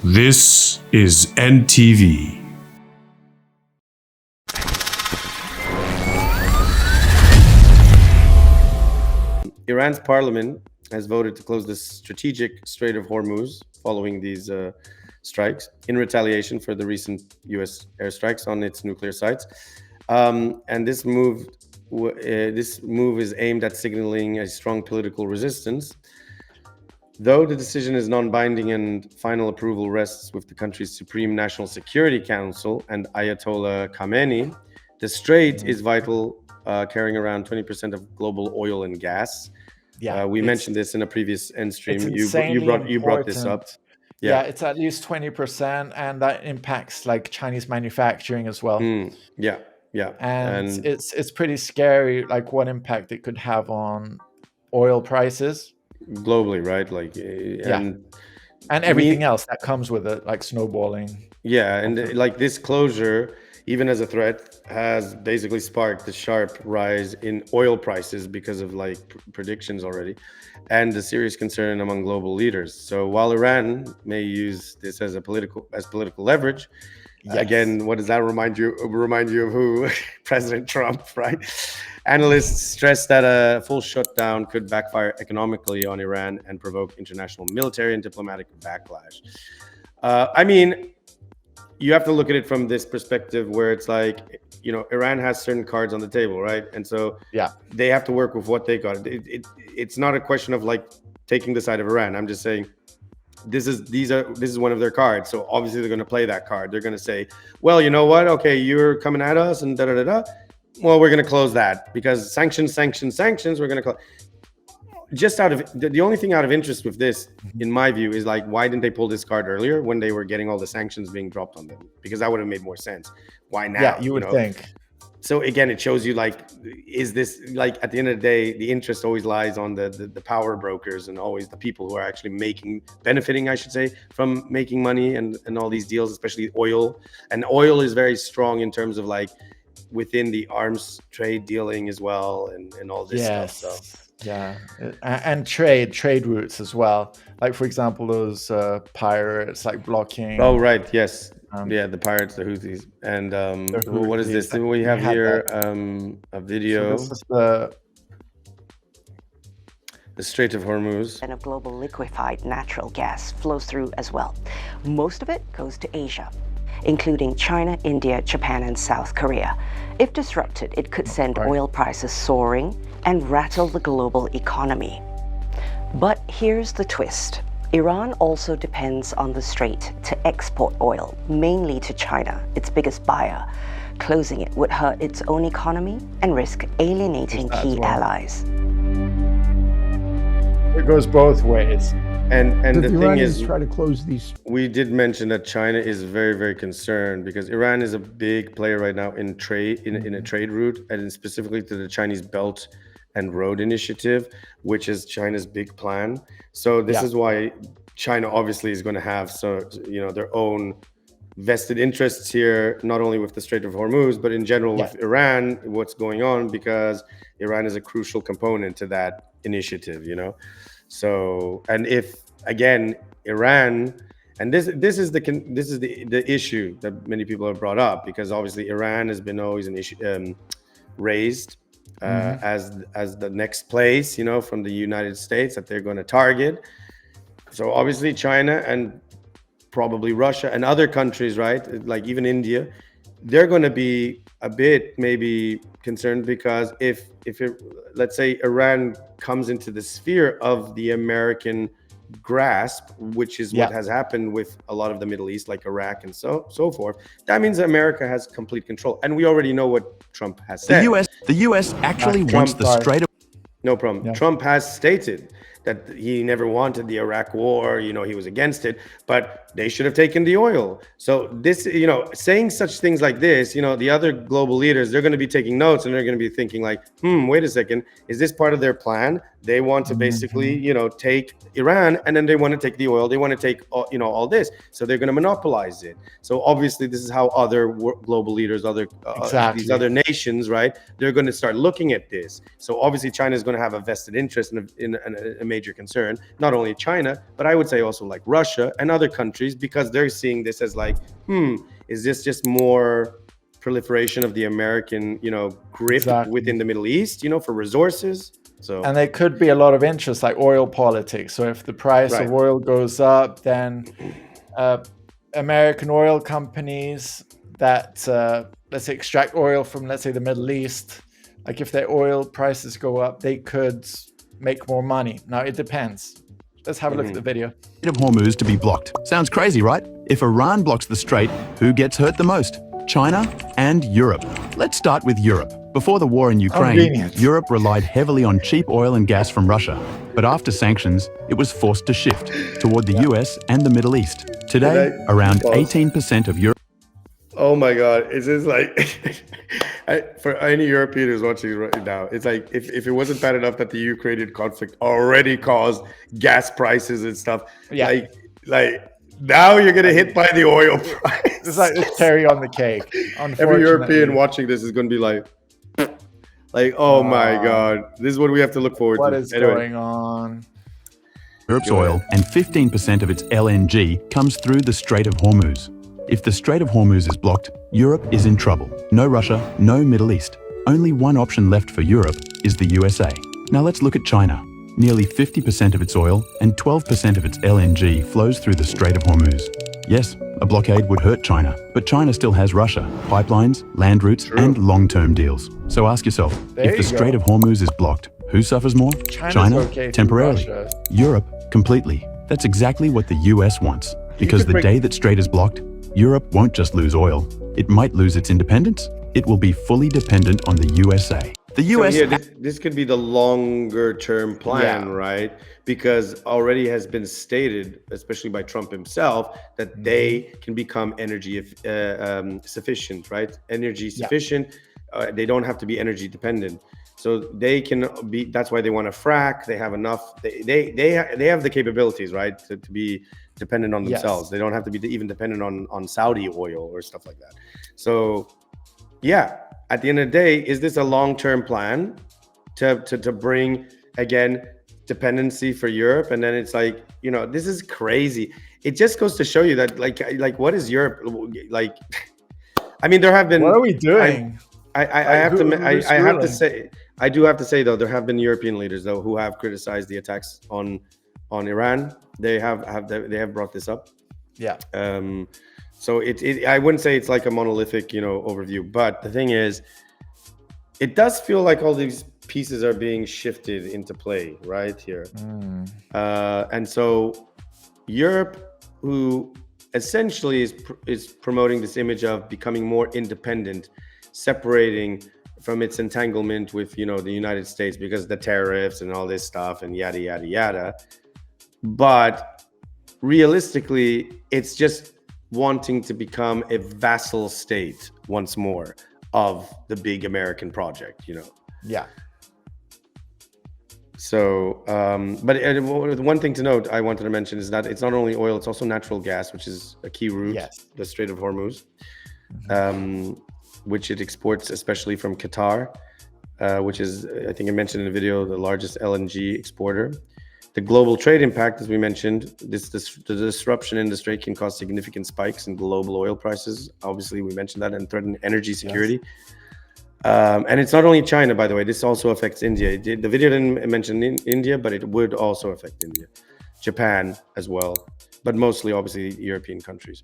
This is ENDtv. Iran's parliament has voted to close the strategic Strait of Hormuz following these strikes in retaliation for the recent U.S. airstrikes on its nuclear sites. And this move is aimed at signaling a strong political resistance. Though the decision is non-binding and final approval rests with the country's Supreme National Security Council and Ayatollah Khamenei, the strait is vital, carrying around 20% of global oil and gas. Yeah, we mentioned this in a previous ENDstream. You brought this up. Yeah, it's at least 20%, and that impacts like Chinese manufacturing as well. Yeah. And it's pretty scary, like what impact it could have on oil prices globally, right? Like and everything else that comes with it, like snowballing. Yeah, and like this closure, even as a threat, has basically sparked the sharp rise in oil prices because of like predictions already, and the serious concern among global leaders. So while Iran may use this as political leverage, again, what does that remind you of? Who? President Trump, right? Analysts stress that a full shutdown could backfire economically on Iran and provoke international military and diplomatic backlash. I mean, you have to look at it from this perspective where it's like, you know, Iran has certain cards on the table, right? And so they have to work with what they got. It's not a question of like taking the side of Iran. I'm just saying this is one of their cards. So obviously they're going to play that card. They're going to say, well, you know what? Okay, you're coming at us and da-da-da-da. Well, we're going to close that because sanctions. We're going to close. Just out of the only thing out of interest with this, in my view, is like, why didn't they pull this card earlier when they were getting all the sanctions being dropped on them? Because that would have made more sense. Why now? Yeah, you would think. So again, it shows you like, is this like at the end of the day, the interest always lies on the power brokers and always the people who are actually benefiting, I should say, from making money and all these deals, especially oil. And oil is very strong in terms of like within the arms trade dealing as well and all this stuff. So. Yeah, and trade routes as well. Like for example, those pirates like blocking. Oh right, yes, the pirates, the Houthis, and what is this? We have here a video. So this is the Strait of Hormuz. And of global liquefied natural gas flows through as well. Most of it goes to Asia, including China, India, Japan, and South Korea. If disrupted, it could send oil prices soaring and rattle the global economy. But here's the twist. Iran also depends on the strait to export oil, mainly to China, its biggest buyer. Closing it would hurt its own economy and risk alienating key allies. It goes both ways. And the thing is, try to close these. We did mention that China is very, very concerned because Iran is a big player right now in trade, in a trade route, and specifically to the Chinese Belt and Road Initiative, which is China's big plan. So this is why China obviously is going to have their own vested interests here, not only with the Strait of Hormuz, but in general with Iran, what's going on, because Iran is a crucial component to that initiative, you know. So, and if again Iran, and this is the issue that many people have brought up, because obviously Iran has been always an issue raised as the next place, you know, from the United States that they're going to target. So obviously China and probably Russia and other countries, right, like even India, they're going to be a bit maybe concerned, because if let's say Iran comes into the sphere of the American grasp, which is what has happened with a lot of the Middle East, like Iraq and so forth, that means America has complete control. And we already know what Trump has said. The US actually wants the Strait of... No problem. Yeah. Trump has stated that he never wanted the Iraq war, you know, he was against it, but they should have taken the oil. So this, you know, saying such things like this, you know, the other global leaders, they're going to be taking notes and they're going to be thinking like, wait a second, is this part of their plan? They want to basically, you know, take Iran, and then they want to take the oil. They want to take, you know, all this. So they're going to monopolize it. So obviously this is how other global leaders, these other nations, right, they're going to start looking at this. So obviously China is going to have a vested interest in a major concern. Not only China, but I would say also like Russia and other countries, because they're seeing this as like, is this just more proliferation of the American, grip within the Middle East, for resources? So, and there could be a lot of interest, like oil politics. So if the price of oil goes up, then American oil companies that let's say extract oil from, let's say, the Middle East, like if their oil prices go up, they could make more money. Now it depends. Let's have a look at the video. Strait of Hormuz to be blocked. Sounds crazy, right? If Iran blocks the strait, who gets hurt the most? China and Europe. Let's start with Europe. Before the war in Ukraine, Europe relied heavily on cheap oil and gas from Russia. But after sanctions, it was forced to shift toward the US and the Middle East. Today, around 18% of Europe. Oh my God, it's just like, for any European who's watching right now, it's like, if it wasn't bad enough that the Ukrainian conflict already caused gas prices and stuff, like now you're getting hit by the oil price. It's like the cherry on the cake. Every European watching this is going to be like, oh my God, this is what we have to look forward to. What is going on? Europe's oil and 15% of its LNG comes through the Strait of Hormuz. If the Strait of Hormuz is blocked, Europe is in trouble. No Russia, no Middle East. Only one option left for Europe is the USA. Now let's look at China. Nearly 50% of its oil and 12% of its LNG flows through the Strait of Hormuz. Yes, a blockade would hurt China, but China still has Russia, pipelines, land routes, and long-term deals. So ask yourself, if the Strait of Hormuz is blocked, who suffers more? China, temporarily. Europe, completely. That's exactly what the US wants. Because the day that Strait is blocked, Europe won't just lose oil. It might lose its independence. It will be fully dependent on the USA. The US... So this could be the longer term plan, right? Because already has been stated, especially by Trump himself, that they can become energy sufficient, right? Energy sufficient. They don't have to be energy dependent. So they can be, that's why they want to frack. They have enough, they have the capabilities, right? To be dependent on themselves. They don't have to be even dependent on Saudi oil or stuff like that. So yeah, at the end of the day, is this a long-term plan to bring, again, dependency for Europe? And then it's like, this is crazy. It just goes to show you that like what is Europe like? I mean, there have been, what are we doing? I do have to say though, there have been European leaders though who have criticized the attacks on Iran. They have brought this up. Yeah. So I wouldn't say it's like a monolithic, overview, but the thing is, it does feel like all these pieces are being shifted into play right here. And so Europe, who essentially is promoting this image of becoming more independent, separating from its entanglement with, the United States because of the tariffs and all this stuff and yada, yada, yada. But realistically, it's just wanting to become a vassal state once more of the big American project, Yeah. So, but one thing to note I wanted to mention is that it's not only oil, it's also natural gas, which is a key route, the Strait of Hormuz, which it exports especially from Qatar, which is, I think I mentioned in the video, the largest LNG exporter. The global trade impact, as we mentioned, the disruption in the strait can cause significant spikes in global oil prices. Obviously, we mentioned that, and threaten energy security. And it's not only China, by the way. This also affects India. The video didn't mention India, but it would also affect India, Japan as well, but mostly, obviously, European countries.